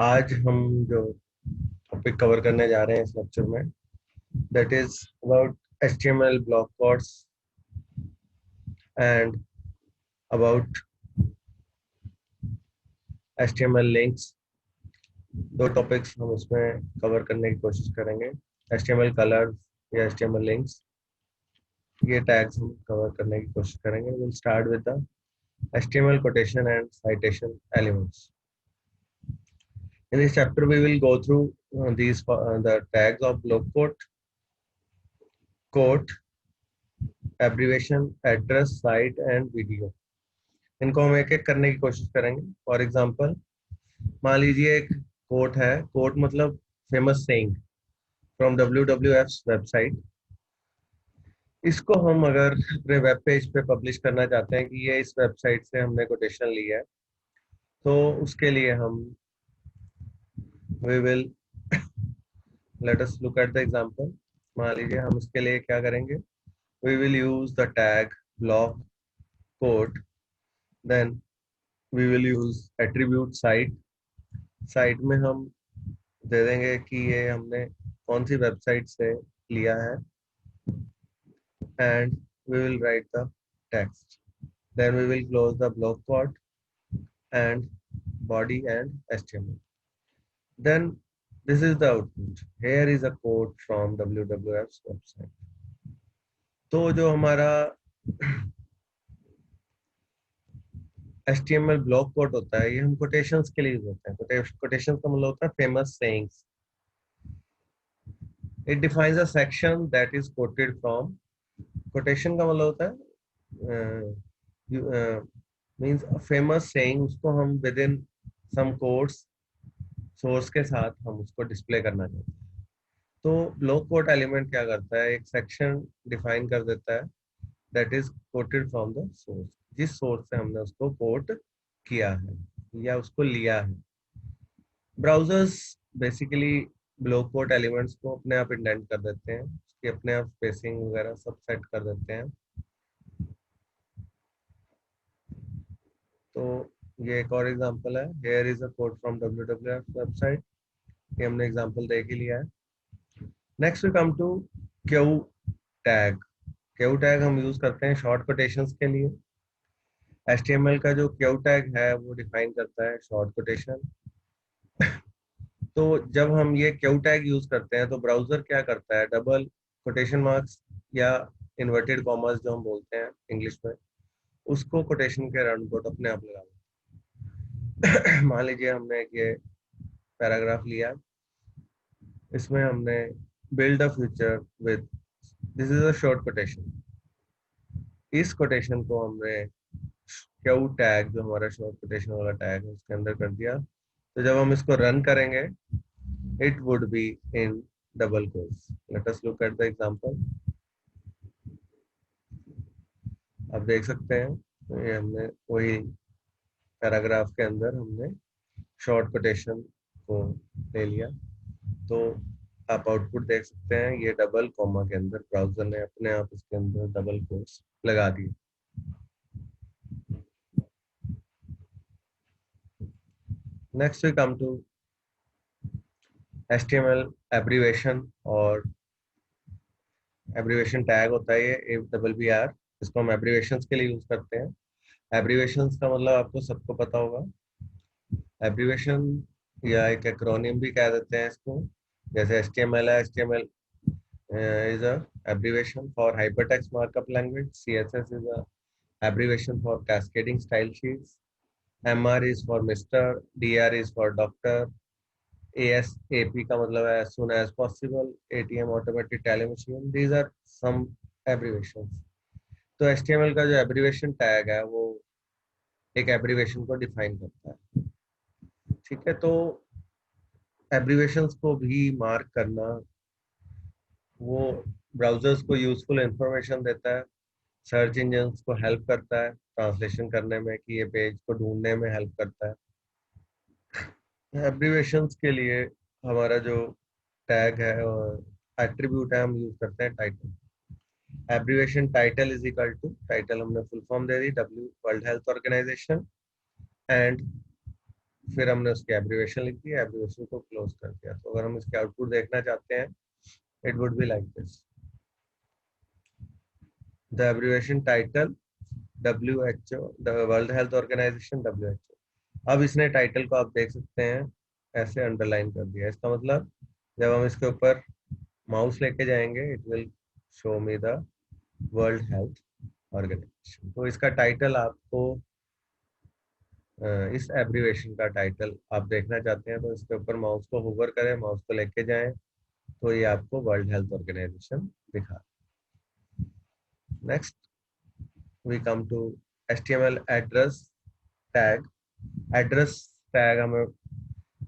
आज हम जो टॉपिक कवर करने जा रहे हैं इस लेक्चर में, that is about HTML block codes and about HTML links. दो टॉपिक्स हम इसमें कवर करने की कोशिश करेंगे। HTML कलर्स या HTML लिंक्स, ये टैग्स हम कवर करने की कोशिश करेंगे। Will start with the HTML quotation and citation elements. In this chapter we will go through the tags of block quote, abbreviation, address, site and video. इनको हम एक एक करने की कोशिश करेंगे। फॉर एग्जाम्पल, मान लीजिए एक कोट है। कोट मतलब famous saying from WWF website. इसको हम अगर अपने वेब पेज पे पब्लिश करना चाहते हैं कि ये इस वेबसाइट से हमने कोटेशन ली है, तो उसके लिए हम we will let us look at the example. मान लीजिए हम इसके लिए क्या करेंगे, we will use the tag block quote, then we will use attribute cite. Cite में हम दे देंगे कि ये हमने कौन सी वेबसाइट से लिया है, and we will write the text, then we will close the block code and body and HTML. Then this is the output. Here is a code from WWF's website. तो जो हमारा HTML ब्लॉक कोड होता है, ये हम quotations के लिए use होते हैं। कोटेशंस का मतलब होता है famous sayings. It defines a section that is quoted from. Quotation का मतलब होता है मींस फेमस सेइंग, उसको हम within some codes source के साथ हम उसको डिस्प्ले करना चाहते हैं। तो ब्लॉक कोट एलिमेंट क्या करता है, एक सेक्शन डिफाइन कर देता है that is quoted from the source, जिस सोर्स से हमने उसको कोट किया है या उसको लिया है। Browsers basically block quote elements को अपने आप इंडेंट कर देते हैं, उसकी अपने आप स्पेसिंग वगैरह सब सेट कर देते हैं। तो ये एक और एग्जांपल है। Here is a code from WWF website. ये हमने एग्जांपल देख ही लिया है। Next we come to Q tag. Q tag हम यूज करते हैं शॉर्ट कोटेशंस के लिए। HTML का जो क्यू टैग है वो डिफाइन करता है शॉर्ट कोटेशन। तो जब हम ये क्यू टैग यूज करते हैं तो ब्राउजर क्या करता है, डबल कोटेशन मार्क्स या इन्वर्टेड कॉमर्स जो हम बोलते हैं इंग्लिश में, उसको कोटेशन के अराउंड कोट अपने आप लगा देता है। मान लीजिए हमने ये पैराग्राफ लिया, इसमें हमने build a future with, this is a short quotation. इस कोटेशन को हमने क्यू टैग, जो हमारा शॉर्ट कोटेशन वाला टैग है, उसके अंदर कर दिया। तो जब हम इसको रन करेंगे, it would be in double quotes. Let us look at the example. आप देख सकते हैं, तो ये हमने वही पैराग्राफ के अंदर हमने शॉर्ट कोटेशन को ले लिया। तो आप आउटपुट देख सकते हैं, ये डबल कॉमा के अंदर ब्राउजर ने अपने आप इसके अंदर डबल कोट्स लगा दिए। Next we come to HTML abbreviation, और एब्रीवेशन टैग होता है ये AWR। इसको हम एब्रीवेशंस के लिए यूज करते हैं। एब्रीवेशंस का मतलब आपको सबको पता होगा। एब्रीवेशन या एक एक्रोनिम भी कह देते हैं इसको। जैसे HTML है, HTML is a abbreviation for hypertext markup language. CSS is a abbreviation for cascading style sheets. MR is for Mr. DR is for Doctor. ASAP का मतलब है as soon as possible. ATM automatic tally machine. These are some abbreviations. तो HTML का जो abbreviation tag है वो एक abbreviation को डिफाइन करता है। ठीक है, तो एब्रीवेशंस को भी मार्क करना वो ब्राउजर्स को यूजफुल इंफॉर्मेशन देता है, सर्च इंजन्स को हेल्प करता है ट्रांसलेशन करने में, कि ये पेज को ढूंढने में हेल्प करता है। एब्रीवेशंस के लिए हमारा जो टैग है और एट्रीब्यूट है, हम यूज करते हैं title. Abbreviation title is equal to, title हमने फुल फॉर्म दे दी, W world health organisation, and फिर हमने उसकी एब्रीवेशन लिख दी, एब्रीवेशन को क्लोज कर दिया। तो अगर हम इसके आउटपुट देखना चाहते हैं, it would be like this, the abbreviation title WHO, the world health organisation WHO। अब इसने टाइटल को आप देख सकते हैं ऐसे अंडरलाइन कर दिया। इसका मतलब जब हम इसके ऊपर माउस लेके जाएंगे, it will show me the world health organisation. तो इसका टाइटल आपको इस एब्रीवेशन का टाइटल आप देखना चाहते हैं तो इसके ऊपर माउस को होवर करें, माउस को लेके जाएं, तो ये आपको वर्ल्ड हेल्थ ऑर्गेनाइजेशन दिखा। Next we come to HTML address tag. Address tag हमें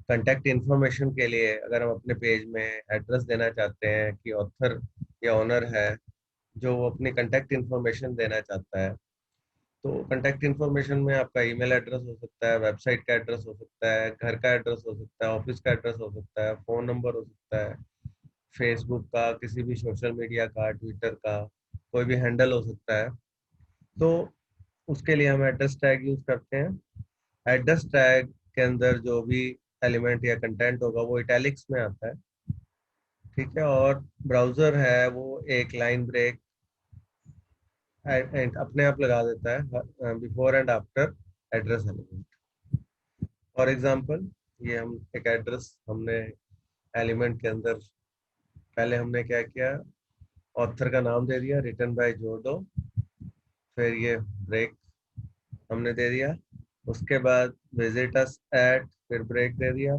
कंटेक्ट इन्फॉर्मेशन के लिए, अगर हम अपने पेज में एड्रेस देना चाहते हैं कि ऑथर या ओनर है जो वो अपनी कंटेक्ट इन्फॉर्मेशन देना चाहता है, तो कंटेक्ट इन्फॉर्मेशन में आपका ईमेल एड्रेस हो सकता है, वेबसाइट का एड्रेस हो सकता है, घर का एड्रेस हो सकता है, ऑफिस का एड्रेस हो सकता है, फोन नंबर हो सकता है, फेसबुक का, किसी भी सोशल मीडिया का, ट्विटर का कोई भी हैंडल हो सकता है। तो उसके लिए हम एड्रेस टैग यूज करते हैं। एड्रेस टैग के अंदर जो भी एलिमेंट या कंटेंट होगा वो इटैलिक्स में आता है, ठीक है। और ब्राउजर है वो एक लाइन ब्रेक अपने आप लगा देता है before and after address element. For example, ये हम एक एड्रेस हमने एलिमेंट के अंदर पहले हमने क्या किया, ऑथर का नाम दे दिया रिटन बाय जोडो, फिर ये ब्रेक हमने दे दिया, उसके बाद विजिट अस एट, फिर ब्रेक दे दिया,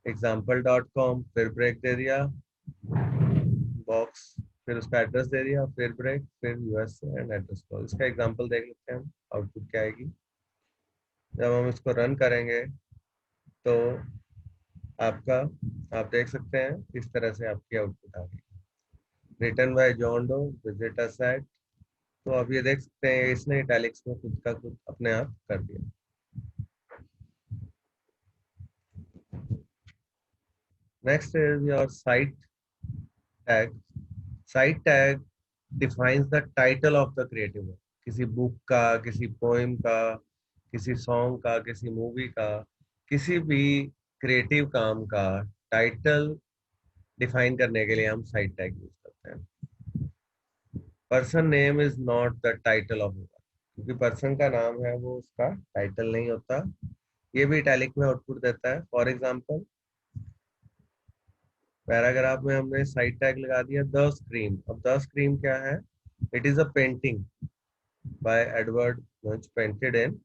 example.com, फिर ब्रेक दे दिया, बॉक्स, फिर उसका एड्रेस दे दिया, फिर ब्रेक, फिर यूएस एंड एड्रेस कॉल। इसका एग्जांपल देख लेते हैं हम, आउटपुट क्या आएगी। जब हम इसको रन करेंगे तो आपका, आप देख सकते हैं इस तरह से आपकी आउटपुट आ गई, written by John Doe, visit us at. तो आप ये देख सकते हैं इसने इटैलिक्स में खुद का खुद अपने आप कर दिया। Next is your site tag. Site tag defines the title of the creative work. किसी बुक का, किसी पोएम का, किसी सॉन्ग का, किसी मूवी का, किसी भी क्रिएटिव काम का टाइटल डिफाइन करने के लिए हम साइट टैग यूज करते हैं। Person name is not the title of work, क्योंकि पर्सन का नाम है वो उसका टाइटल नहीं होता। ये भी इटैलिक में आउटपुट देता है। फॉर एग्जाम्पल, पैराग्राफ में हमने साइट टैग लगा दिया द स्क्रीम। अब द स्क्रीम क्या है, it is a painting by Edward Munch, painted in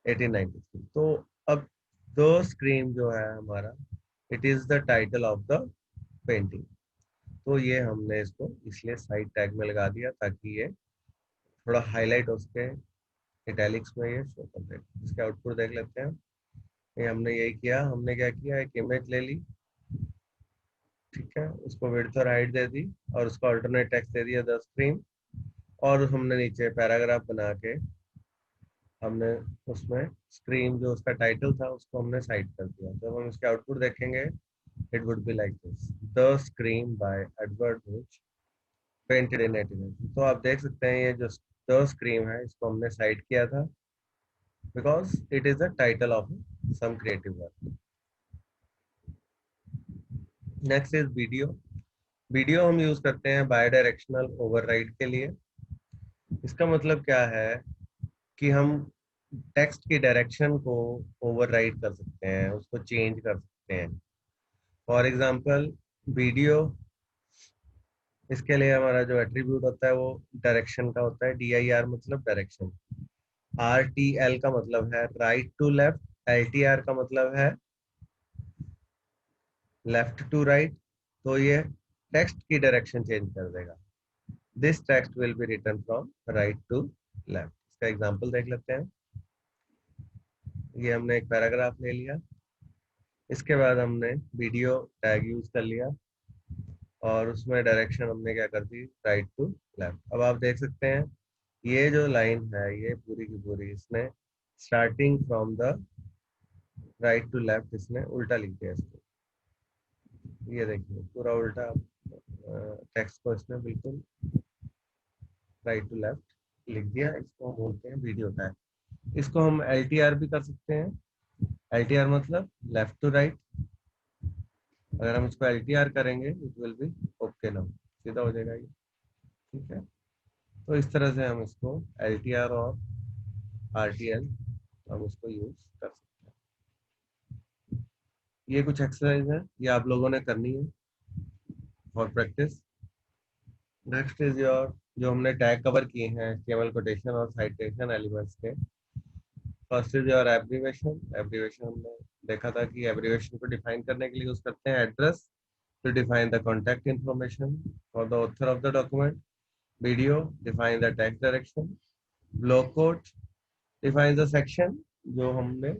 1893। तो अब द स्क्रीम जो है हमारा, it is the title of the painting. तो ये हमने इसको इसलिए साइड टैग में लगा दिया ताकि ये थोड़ा हाईलाइट हो सके, इटैलिक्स में ये शो कर दे। इसके आउटपुट देख लेते हैं। ये हमने यही किया, हमने क्या किया, एक इमेज ले ली, ठीक है, उसको विड्थ और हाइट दे दी और उसको अल्टरनेट टेक्स्ट दे दिया द स्क्रीम, और हमने नीचे पैराग्राफ बना के हमने उसमें स्क्रीम जो उसका टाइटल था उसको हमने साइड कर दिया। जब हम इसके आउटपुट देखेंगे, it would be like this, the scream by Edward Munch, painted in 1890। तो आप देख सकते हैं ये जो द स्क्रीम है इसको हमने साइड किया था because it is the title of some creative work. Next is video. Video हम यूज करते हैं बाय डायरेक्शनल ओवरराइड के लिए। इसका मतलब क्या है कि हम टेक्स्ट की डायरेक्शन को ओवरराइड कर सकते हैं, उसको चेंज कर सकते हैं। फॉर एग्जांपल, वीडियो, इसके लिए हमारा जो एट्रीब्यूट होता है वो डायरेक्शन का होता है, DIR मतलब डायरेक्शन, RTL का मतलब है राइट टू लेफ्ट, LTR का मतलब है लेफ्ट टू राइट। तो ये टेक्स्ट की डायरेक्शन चेंज कर देगा। This text will be written from right to left. इसका एग्जांपल देख लेते हैं। ये हमने एक पैराग्राफ ले लिया, इसके बाद हमने वीडियो टैग यूज कर लिया और उसमें डायरेक्शन हमने क्या कर दी, राइट टू लेफ्ट। अब आप देख सकते हैं ये जो लाइन है ये पूरी की पूरी इसने starting from the right to left इसने उल्टा लिख दिया इसको। ये देखिए पूरा उल्टा टेक्स्ट को इसने बिल्कुल राइट टू लेफ्ट लिख दिया। इसको बोलते हैं वीडियो टैग। इसको हम LTR भी कर सकते हैं। LTR मतलब लेफ्ट टू राइट। अगर हम इसको LTR करेंगे it will be okay now, सीधा हो जाएगा ये। ठीक है, तो इस तरह से हम इसको LTR और RTL हम इसको यूज कर सकते हैं। ये कुछ एक्सरसाइज है, ये आप लोगों ने करनी है for practice. Next is your, जो हमने टैग कवर किए हैं HTML कोटेशन और साइटेशन एलिमेंट्स के। First is your abbreviation. Abbreviation हमने देखा था कि एब्रीवेशन को डिफाइन करने के लिए यूज करते हैं address to define the contact information for the author of the document. Video define the text direction. Block code define the section जो हमने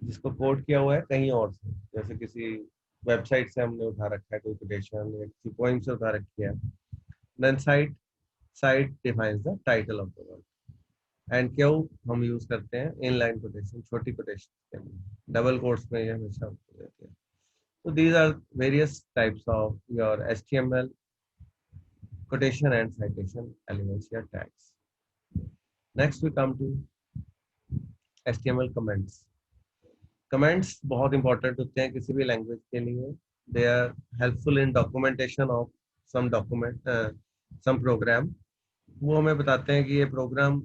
जिसको कोड किया हुआ है कहीं और से, जैसे किसी वेबसाइट से हमने उठा रखा है कोई कोटेशन या किसी पोइम से उठा रखी है। Then cite, cite defines the title of the work. And क्यों हम यूज करते हैं इनलाइन कोटेशन, छोटी कोटेशन के लिए। डबल कोट्स में ये हमेशा देते हैं। तो these are various types of your HTML quotation and citation elements या tags. Next we come to HTML comments. Comments बहुत इंपॉर्टेंट होते हैं किसी भी लैंग्वेज के लिए। They are helpful in documentation of some document, some program. वो हमें बताते हैं कि ये प्रोग्राम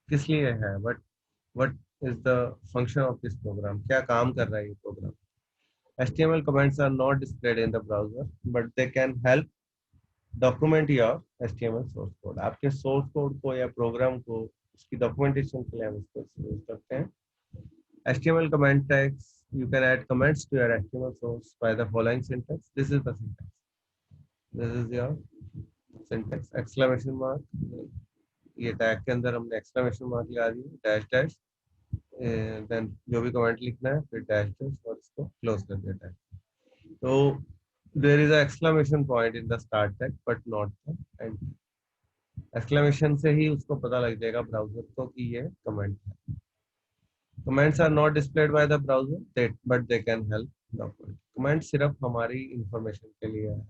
किस लिए है, what is the function of this program, क्या काम कर रहा है ये program. HTML comments are not displayed in the browser, but they can help document your HTML source code. आपके सोर्स कोड को या प्रोग्राम को उसकी डॉक्यूमेंटेशन के लिए हम इसको यूज करते हैं। HTML comment tags, you can add comments to your HTML source by the following syntax. This is the syntax. This is your syntax. Exclamation mark, ये टैग के अंदर हमने exclamation mark लगा दी, डैश डैश, देन जो भी comment लिखना है फिर डैश डैश और इसको क्लोज कर दिया टैग। तो there is a exclamation point in the start tag but not the end. Exclamation से ही उसको पता लग जाएगा ब्राउजर को कि ये कमेंट है। Comments are not displayed by the browser but they can help document. Comment सिर्फ हमारी इंफॉर्मेशन के लिए है,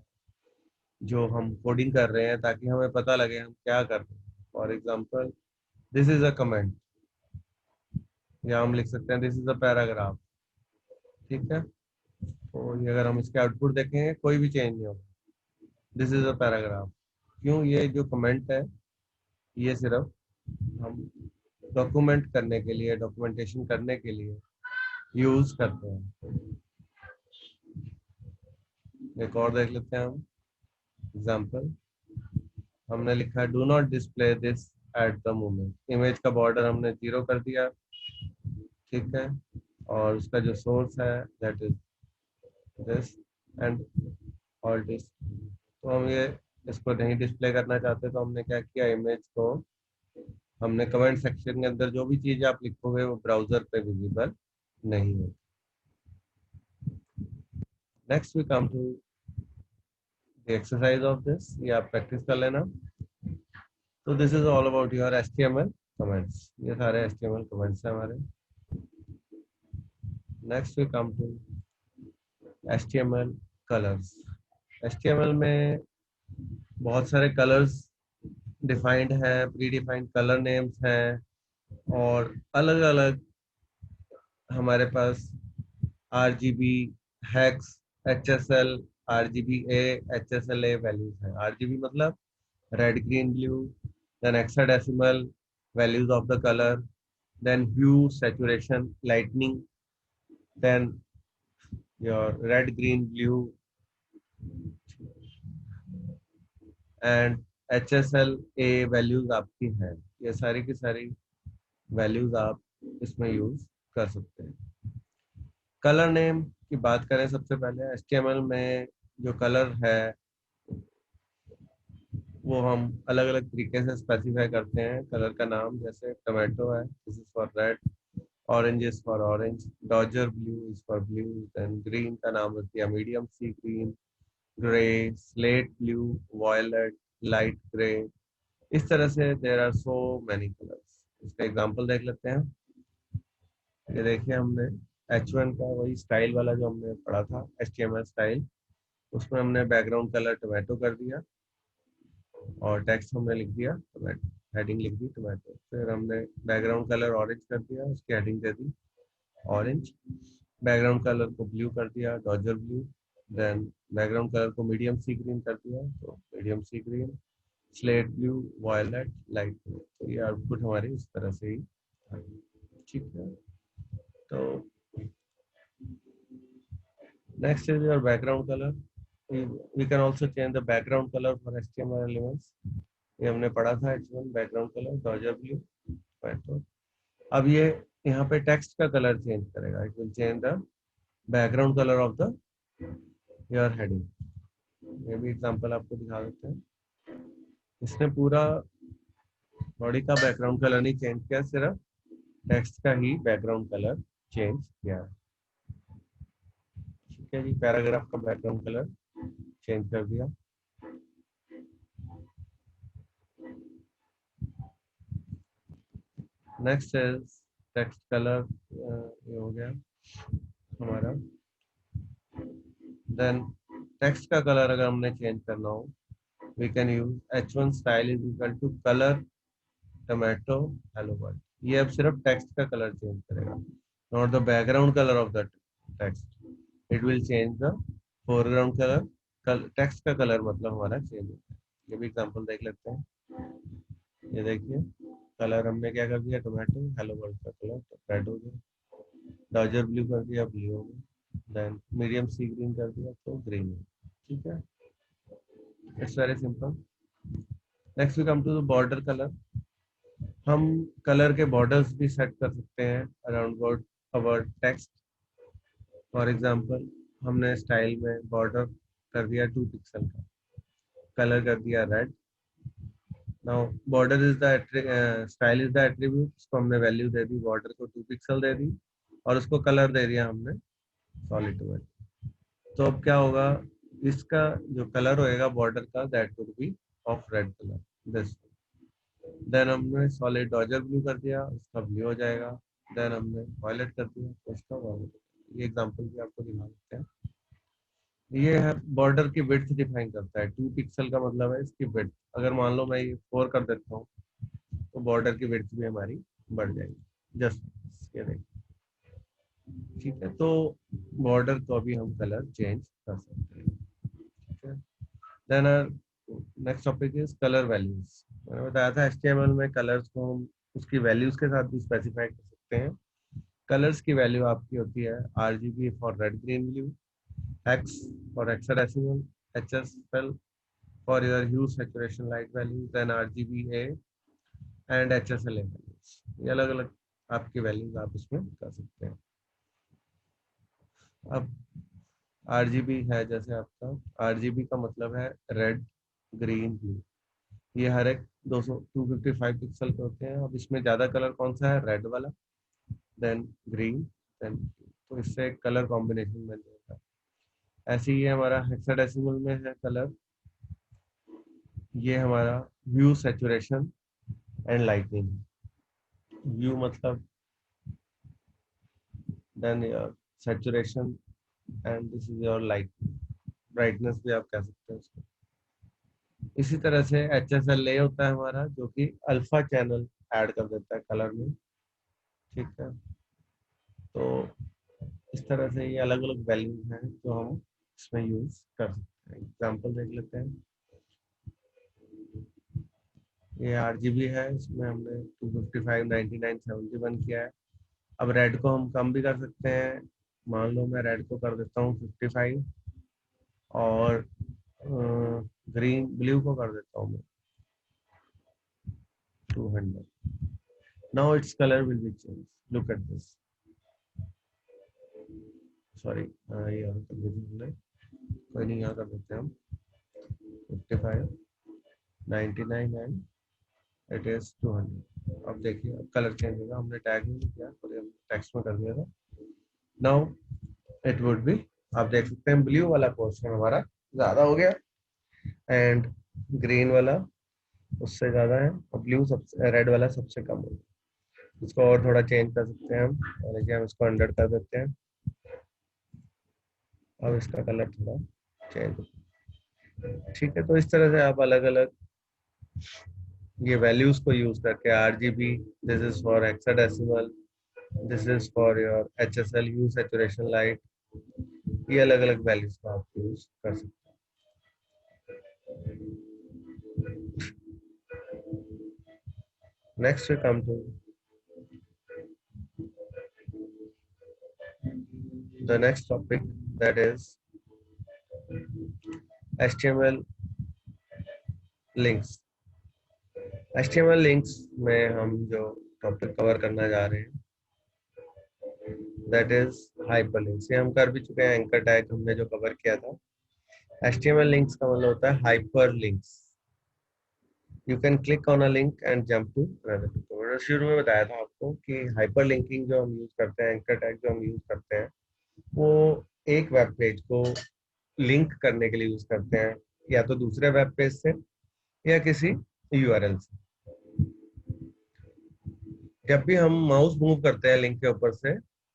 जो हम कोडिंग कर रहे हैं ताकि हमें पता लगे हम क्या कर रहे हैं। For example this is a comment, या हम लिख सकते हैं दिस इज अ पैराग्राफ। ठीक है, तो ये अगर हम इसके आउटपुट देखेंगे कोई भी चेंज नहीं होगा। This is a paragraph. क्यों, ये जो कमेंट है ये सिर्फ हम डॉक्यूमेंट करने के लिए, डॉक्यूमेंटेशन करने के लिए यूज करते हैं। एक और देख लेते हैं हम एग्जाम्पल। हमने लिखा है do not display this at the moment. Image का बॉर्डर हमने 0 कर दिया। ठीक है, और उसका जो सोर्स है that is this and all this. तो हम ये इसको नहीं डिस्प्ले करना चाहते तो हमने क्या किया, इमेज को हमने कमेंट सेक्शन के अंदर जो भी चीज आप लिखोगे वो ब्राउजर पे विजिबल नहीं है। Next we come to the exercise of this, ये आप प्रैक्टिस कर लेना। तो this is all about your HTML comments. ये सारे HTML कमेंट्स हैं हमारे। Next we come to HTML colours. HTML में बहुत सारे कलर्स डिफाइंड हैं, प्री डिफाइंड कलर नेम्स हैं, और अलग अलग हमारे पास RGB, hex, HSL, RGBA, HSLA values हैं। RGB मतलब red green blue, then hexadecimal values of the colour, then hue, saturation, lightning, then your red, green, blue, and HSLA values आपकी हैं। ये सारी की सारी वैल्यूज आप इसमें यूज कर सकते हैं। कलर नेम की बात करें सबसे पहले, HTML में जो कलर है वो हम अलग अलग तरीके से स्पेसिफाई करते हैं कलर का नाम। जैसे टोमेटो है, this is for red, orange is for orange, dodger blue is for blue, then green का नाम रख दिया medium sea green, grey, slate blue, violet, light grey. इस तरह से there are so many colours. इसका एग्जांपल देख लेते हैं। ये देखिए हमने H1 का वही स्टाइल वाला जो हमने पढ़ा था HTML स्टाइल, उसमें हमने बैकग्राउंड कलर टोमेटो कर दिया और टेक्स्ट हमने लिख दिया टोमेटो। हेडिंग लिख दी टोमेटो। फिर हमने बैकग्राउंड कलर ऑरेंज कर दिया, उसकी हेडिंग दे दी ऑरेंज। बैकग्राउंड कलर को ब्लू कर दिया, dodger blue. Then background colour को मीडियम सी ग्रीन कर दिया, तो medium sea green. Slate blue, violet, light blue. तो ये आउटपुट हमारी इस तरह से ही है। ठीक है, तो next is your background color. We can also change the background color for HTML elements. ये हमने पढ़ा था H1 background colour Dodger blue. तो अब ये यहाँ पे टेक्स्ट का कलर चेंज करेगा। It will change the background colour of the your heading. ये भी एग्जांपल आपको दिखा देते हैं। इसने पूरा बॉडी का बैकग्राउंड कलर नहीं चेंज किया, सिर्फ टेक्स्ट का ही बैकग्राउंड कलर चेंज किया है। ठीक है जी, पैराग्राफ का बैकग्राउंड कलर चेंज कर दिया। नेक्स्ट इज टेक्स्ट कलर, ये हो गया हमारा। देन टेक्स्ट का कलर अगर हमने चेंज करना हो, we can use H1 style is equal to colour tomato hello world. ये अब सिर्फ टेक्स्ट का कलर चेंज करेगा, not the background colour of the text. It will change the foreground colour. Text का कलर मतलब हमारा चेंज होता है। ये भी एग्जांपल देख लेते हैं। ये देखिए, कलर हमने क्या कर दिया, टोमेटो हेलो वर्ल्ड का कलर तो रेड हो गया। डॉजर ब्लू कर दिया, ब्लू हो गया। देन मीडियम सी ग्रीन कर दिया तो ग्रीन हो। ठीक है, it's very simple. Next we come to the border colour. हम कलर के बॉर्डर्स भी सेट कर सकते हैं around our text. For example, हमने स्टाइल में बॉर्डर कर दिया 2 पिक्सल का, कलर कर दिया red. Now border is the style is the attribute. इसको हमने वैल्यू दे दी, बॉर्डर को 2 पिक्सल दे दी, और उसको कलर दे दिया हमने सॉलिड वर्ड। तो अब क्या होगा, इसका जो कलर होएगा बॉर्डर का, that would be of red colour this. Then हमने सॉलिड डॉजर ब्लू कर दिया, उसका ब्लू हो जाएगा। देन हमने वायलेट कर दिया तो उसका वायलेट। ये एग्जांपल भी आपको दिखा देते हैं। ये है बॉर्डर की विड्थ डिफाइन करता है। 2 पिक्सल का मतलब है इसकी विड्थ। अगर मान लो मैं ये 4 कर देता हूँ, तो बॉर्डर की विड्थ भी हमारी बढ़ जाएगी। जस्ट ये देखिए। ठीक है, तो बॉर्डर को भी हम कलर चेंज कर सकते हैं। ठीक है, then next topic is colour values. मैंने बताया था HTML में कलर्स को हम उसकी वैल्यूज के साथ भी स्पेसिफाई कर सकते हैं। कलर्स की वैल्यू आपकी होती है RGB for red green blue, X for hexadecimal, HSL for your hue saturation light value, then RGBA and HSLA values. ये अलग अलग आपकी वैल्यूज आप इसमें कर सकते हैं। अब RGB है, जैसे आपका RGB का मतलब है रेड ग्रीन ब्लू। ये हर एक 255 पिक्सल के होते हैं। अब इसमें ज्यादा कलर कौन सा है, रेड वाला, देन ग्रीन, देन, तो इससे कलर कॉम्बिनेशन बन जाता है। ऐसे ही हमारा हेक्साडेसिमल में है कलर। ये हमारा hue saturation and lightning. Hue मतलब then your saturation and this is your light, brightness भी आप कह सकते हैं उसको। इसी तरह से HSLA होता है हमारा, जो कि अल्फा चैनल ऐड कर देता है कलर में। ठीक है, तो इस तरह से ये अलग अलग वैल्यूज हैं जो हम इसमें यूज कर सकते हैं। एग्जांपल देख लेते हैं। ये RGB है, इसमें हमने 255, 99, 71 किया है। अब रेड को हम कम भी कर सकते हैं। मान लो मैं रेड को कर देता हूँ 55, और ग्रीन ब्लू को कर देता हूँ मैं 200। Now its colour will be change. Look at this. Sorry, ये हम कर देते हमने, कोई नहीं, यहाँ कर देते हैं हम 55, 99 एंड इट इज 200। अब देखिए, अब कलर चेंज होगा। हमने टैग नहीं किया, टेक्स्ट में कर दिया था। नाउ इट वुड बी, आप देख सकते हैं ब्लू वाला पोर्शन हमारा ज्यादा हो गया एंड ग्रीन वाला उससे ज्यादा है, और ब्लू सबसे, रेड वाला सबसे कम हो गया। इसको और थोड़ा चेंज कर सकते हैं हम, और देखिए हम इसको 100 कर देते हैं। अब इसका कलर थोड़ा चेंज। ठीक है, तो इस तरह से आप अलग अलग ये वैल्यूज को यूज करके RGB, this is for hexadecimal, this is for your HSL hue saturation light, ये अलग अलग वैल्यूज को आप यूज कर सकते हैं। Next we come to the next topic, that is HTML links. HTML links में हम जो टॉपिक कवर करना जा रहे हैं दैट इज हाइपरलिंक्स। ये हम कर भी चुके हैं, एंकर टैग हमने जो कवर किया था। HTML लिंक्स का मतलब होता है hyperlinks. You can click on a link and jump to another. तो मैंने शुरू में बताया था आपको कि हाइपरलिंकिंग जो हम यूज करते हैं, एंकर टैग जो हम यूज करते हैं, वो एक वेब पेज को लिंक करने के लिए यूज करते हैं, या तो दूसरे वेब पेज से या किसी URL से। जब भी हम माउस मूव करते हैं लिंक के ऊपर से,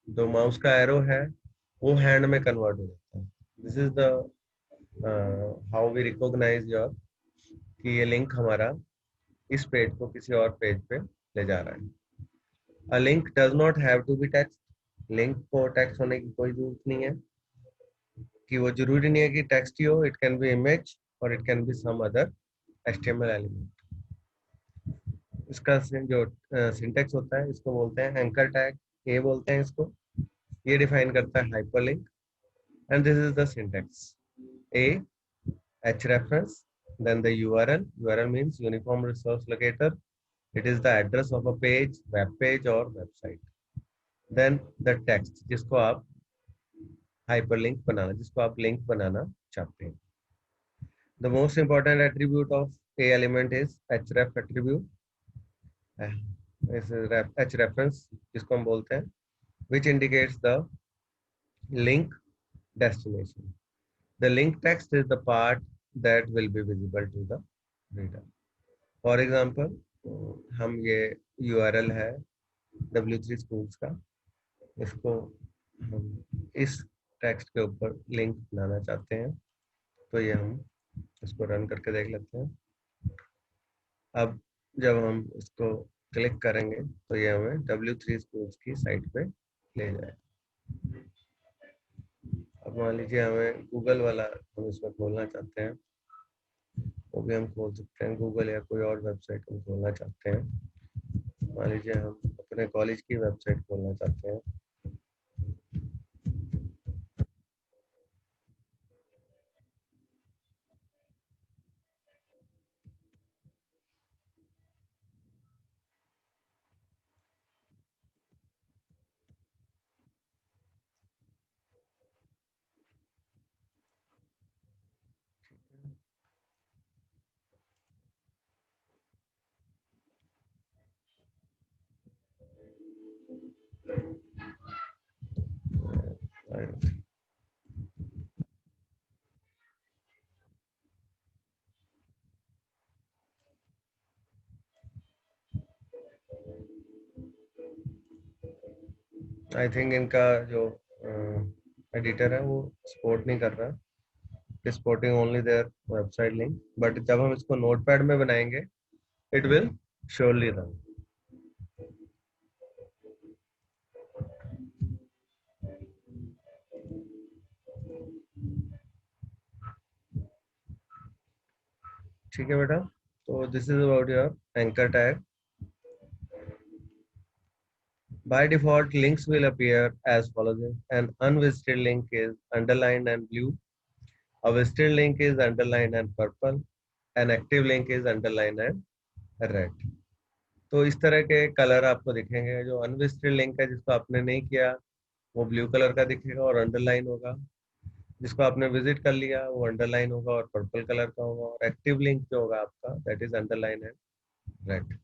जो माउस का एरो है वो हैंड में कन्वर्ट हो जाता है। This is the how we recognise your कि ये लिंक हमारा इस पेज को किसी और पेज पे ले जा रहा है। A link does not have to be text. Link को टेक्स्ट होने की कोई जरूरत नहीं है, कि वो जरूरी नहीं है कि टेक्स्ट ही हो। इट कैन बी इमेज और it can be some other HTML element. इसका जो सिंटेक्स होता है इसको बोलते हैं एंकर टैग, ये बोलते हैं इसको। ये डिफाइन करता है hyperlink, and this is the syntax. A, H reference, then the URL. URL means uniform resource locator. It is the address of a page, web page or website. Then the text, जिसको आप hyperlink बनाना, जिसको आप link बनाना चाहते हैं। The most important attribute of a element is href attribute. This is h reference, जिसको हम बोलते हैं, which indicates the link destination. The link text is the part that will be visible to the reader. For example, हम ये URL है W3 Schools का, इसको हम इस टेक्स्ट के ऊपर लिंक बनाना चाहते हैं, तो ये हम इसको रन करके देख लेते हैं। अब जब हम इसको क्लिक करेंगे तो ये हमें W3 Schools की साइट पे ले जाए। अब मान लीजिए हमें गूगल वाला हम इसमें खोलना चाहते हैं, वो भी हम खोल सकते हैं। गूगल या कोई और वेबसाइट हम खोलना चाहते हैं, मान लीजिए हम अपने कॉलेज की वेबसाइट खोलना चाहते हैं। आई थिंक इनका जो एडिटर है वो सपोर्ट नहीं कर रहा, supporting only their website link, but जब हम इसको नोटपैड में बनाएंगे इट विल श्योरली रन। ठीक है बेटा, तो this is about your anchor tag. By default, links will appear as follows. An unvisited link is underlined and blue. A visited link is underlined and purple. An active link is underlined and red. तो इस तरह के colour आपको दिखेंगे। जो unvisited link है, जिसको आपने नहीं किया, वो ब्लू कलर का दिखेगा और अंडरलाइन होगा। जिसको आपने विजिट कर लिया वो अंडरलाइन होगा और पर्पल कलर का होगा। और एक्टिव लिंक जो होगा आपका, that is underline and red.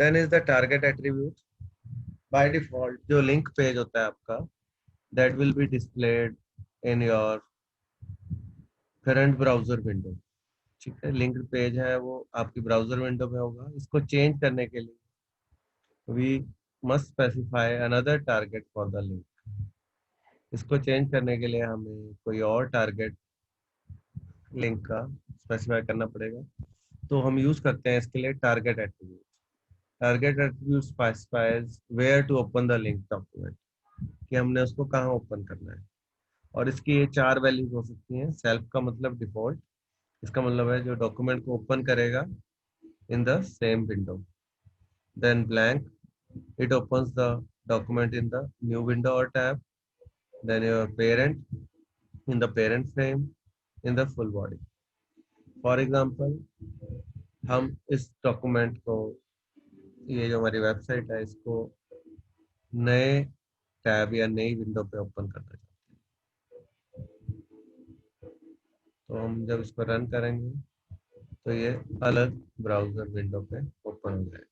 Then is the target attribute. By default जो लिंक पेज होता है आपका, that will be displayed in your current browser window. ठीक है, लिंक पेज है वो आपकी ब्राउजर विंडो में होगा। इसको चेंज करने के लिए we must specify another target for the link. इसको चेंज करने के लिए हमें कोई और टारगेट लिंक का स्पेसिफाई करना पड़ेगा। तो हम यूज करते हैं इसके लिए target attribute. Target attribute specifies where to open the link document, कि हमने उसको कहाँ ओपन करना है। और इसकी ये 4 वैल्यूज हो सकती हैं। सेल्फ का मतलब डिफॉल्ट, इसका मतलब है जो डॉक्यूमेंट को ओपन करेगा in the same window. Then blank, it opens the document in the new window or tab. Then your parent, in the parent frame, in the full body. For example, हम इस document को, ये जो हमारी website है, इसको नए tab या नई विंडो पे ओपन करना चाहते हैं। तो हम जब इसको रन करेंगे तो ये अलग ब्राउजर विंडो पे ओपन हो जाएगा।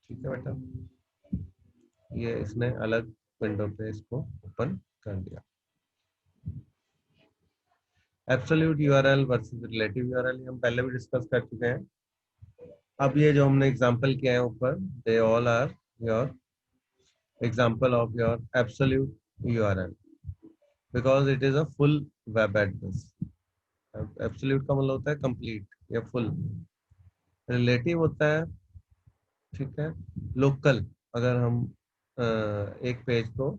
ठीक है बेटा, ये इसने अलग विंडो पे इसको ओपन कर दिया। Absolute URL versus relative URL हम पहले भी डिस्कस कर चुके हैं। अब ये जो हमने एग्जांपल किया है ऊपर, they all are your example of your absolute URL because it is a full web address. Absolute का मतलब होता है कंप्लीट या फुल। रिलेटिव होता है, ठीक है, लोकल। अगर हम एक पेज को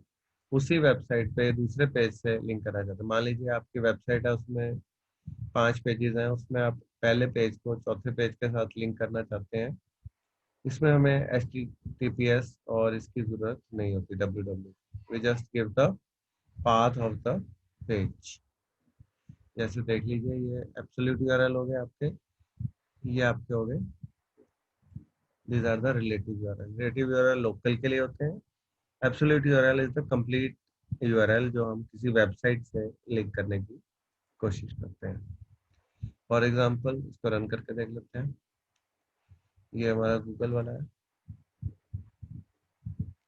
उसी वेबसाइट पे दूसरे पेज से लिंक करा जाता है। मान लीजिए आपकी वेबसाइट है, उसमें 5 पेजेस हैं, उसमें आप पहले पेज को चौथे पेज के साथ लिंक करना चाहते हैं। इसमें हमें HTTPS और इसकी जरूरत नहीं होती, www। We just give the path of the page. जैसे देख लीजिए, ये एब्सोल्यूट यूआरएल हो गए आपके, ये आपके हो गए, these are the relative URL. Relative URL local के लिए होते हैं। Absolute URL is the complete URL जो हम किसी वेबसाइट से लिंक करने की कोशिश करते हैं। फॉर एग्जांपल इसको रन करके देख लेते हैं। ये हमारा गूगल वाला है,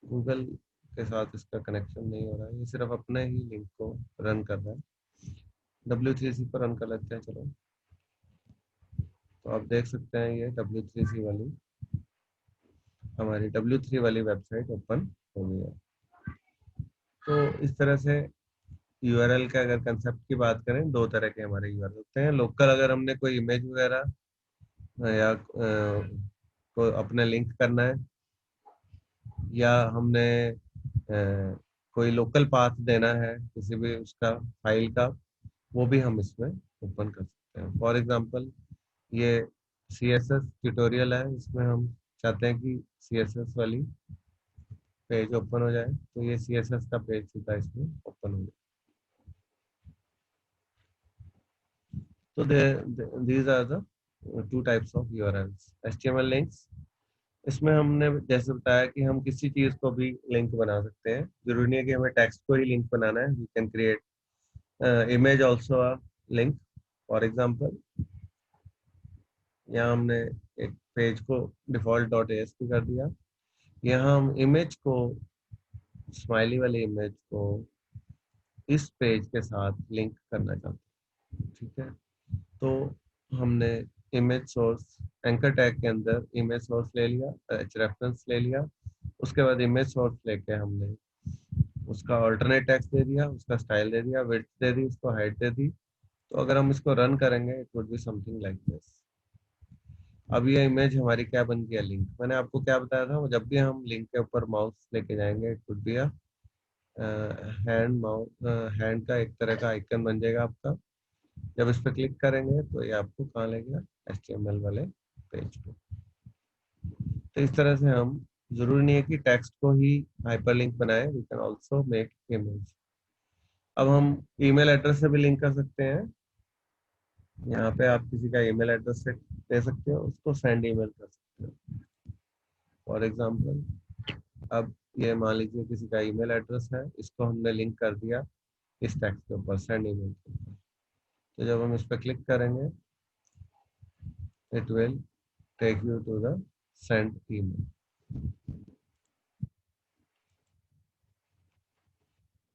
गूगल के साथ इसका कनेक्शन नहीं हो रहा है, ये सिर्फ अपने ही लिंक को रन कर रहा है। W3C पर रन कर लेते हैं, चलो। तो आप देख सकते हैं ये W3C वाली, हमारी W3 वाली वेबसाइट ओपन हो गई है। तो इस तरह से यूआरएल का अगर कंसेप्ट की बात करें, 2 तरह के हमारे यूआरएल होते हैं। लोकल, अगर हमने कोई इमेज वगैरह या को अपने लिंक करना है, या हमने कोई लोकल पाथ देना है किसी भी उसका फाइल का, वो भी हम इसमें ओपन कर सकते हैं। फॉर एग्जांपल ये CSS ट्यूटोरियल है, इसमें हम चाहते हैं कि CSS वाली पेज ओपन हो जाए, तो ये CSS का पेज सीधा इसमें ओपन हो जाए। तो these are the 2 types of URLs। HTML links, इसमें हमने जैसे बताया कि हम किसी चीज को भी लिंक बना सकते हैं। जरूरी नहीं है कि हमें टेक्स्ट को ही लिंक बनाना है। You can create image also a link. For example यहाँ हमने एक पेज को डिफॉल्ट .asp कर दिया। यहाँ हम इमेज को, स्माइली वाली इमेज को इस पेज के साथ लिंक करना चाहते हैं। ठीक है, तो हमने इमेज सोर्स एंकर टैग के अंदर इमेज सोर्स ले लिया, रेफरेंस ले लिया। उसके बाद इमेज सोर्स लेके हमने उसका ऑल्टरनेट टेक्स्ट दे दिया, उसका स्टाइल दे दिया, विड्थ दे दी, उसको हाइट दे दी। तो अगर हम इसको रन करेंगे, it would be something like this. अब ये इमेज हमारी क्या बन गया, लिंक। मैंने आपको क्या बताया था, जब भी हम लिंक के ऊपर माउस लेके जाएंगे, it would be a hand mouse, hand का एक तरह का आइकन बन जाएगा आपका। जब इस पर क्लिक करेंगे तो ये आपको कहाँ ले गया, HTML वाले पेज पे। तो इस तरह से हम, जरूरी नहीं है कि टेक्स्ट को ही हाइपरलिंक बनाएं, we can also make image. अब हम ईमेल एड्रेस से भी लिंक कर सकते हैं। यहाँ पे आप किसी का ईमेल एड्रेस से दे सकते हो, उसको सेंड ईमेल कर सकते हो। फॉर एग्जांपल अब ये मान लीजिए किसी का ईमेल एड्रेस है, इसको हमने लिंक कर दिया इस टेक्स्ट के ऊपर, सेंड ईमेल के ऊपर। तो जब हम इस पर क्लिक करेंगे, it will take you to the send email.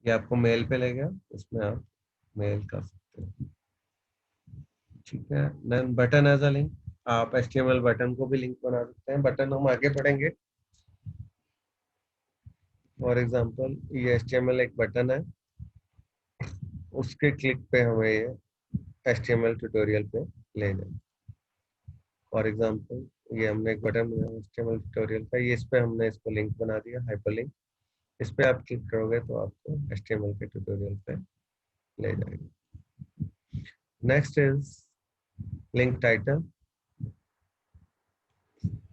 ये आपको मेल पे ले गया, इसमें आप मेल कर सकते हो। ठीक है, then button as a link, आप HTML बटन को भी लिंक बना सकते हैं। बटन हम आगे पढ़ेंगे। फॉर एग्जांपल ये HTML एक बटन है, उसके क्लिक पे हमें ये HTML ट्यूटोरियल पे ले जाए। फॉर एग्जांपल ये हमने एक बटन बनाया HTML ट्यूटोरियल का, ये इस पे हमने इसको लिंक बना दिया, हाइपरलिंक। इस पे आप क्लिक करोगे तो आपको HTML के ट्यूटोरियल पे ले जाएगा। Next is link title.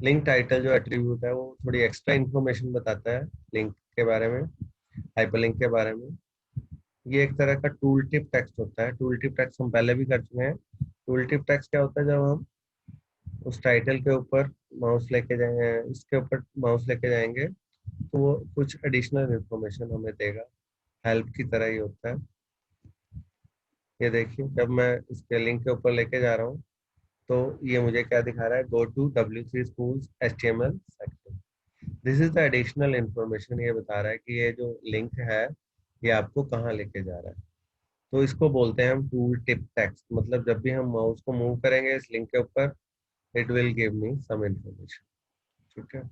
Link title जो एट्रीब्यूट है वो थोड़ी एक्स्ट्रा इंफॉर्मेशन बताता है लिंक के बारे में, हाइपरलिंक के बारे में। ये एक तरह का टूल टिप टेक्स्ट होता है। टूल टिप टेक्स्ट हम पहले भी कर चुके हैं। टूल टिप टेक्स्ट क्या होता है, जब हम उस टाइटल के ऊपर माउस लेके जाए, इसके ऊपर माउस लेके जाएंगे तो वो कुछ एडिशनल इंफॉर्मेशन हमें देगा, हेल्प की तरह ही होता है। ये देखिए, जब मैं इसके लिंक के ऊपर लेके जा रहा हूँ तो ये मुझे क्या दिखा रहा है, go to W3 schools HTML section. This is the additional information. ये बता रहा है कि ये जो लिंक है ये आपको कहाँ लेके जा रहा है। तो इसको बोलते हैं हम टूल टिप टेक्स्ट। मतलब जब भी हम माउस को मूव करेंगे इस लिंक के ऊपर, it will give me some information. ठीक है।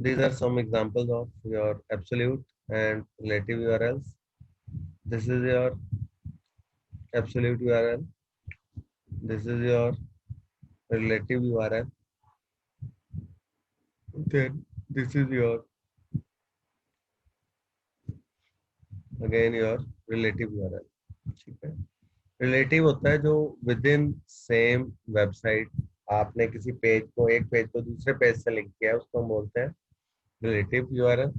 These are some examples of your absolute and relative URLs. This is your absolute URL. This is your relative URL. Then this is your again your relative URL. ठीक है। Relative होता है जो with in same website आपने किसी page को, एक page को दूसरे पेज से लिंक किया है, उसको हम बोलते हैं रिलेटिव यूआरएल।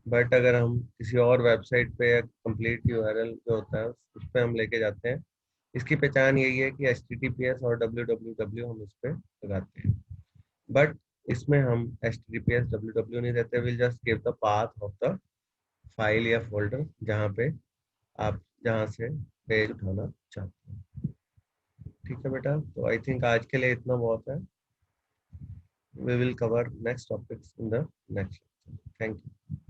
बट अगर हम किसी और वेबसाइट पे या कंप्लीट यूआरएल जो होता है उस पे हम लेके जाते हैं, इसकी पहचान यही है कि HTTPS और www हम इस पे लगाते हैं। बट इसमें हम HTTPS www नहीं देते, will just give the path of the file या फोल्डर जहाँ पे आप जहाँ से पेज उठाना चाहते हैं। ठीक है बेटा, तो आई थिंक आज के लिए इतना बहुत है। We will cover next topics in the next. Thank you.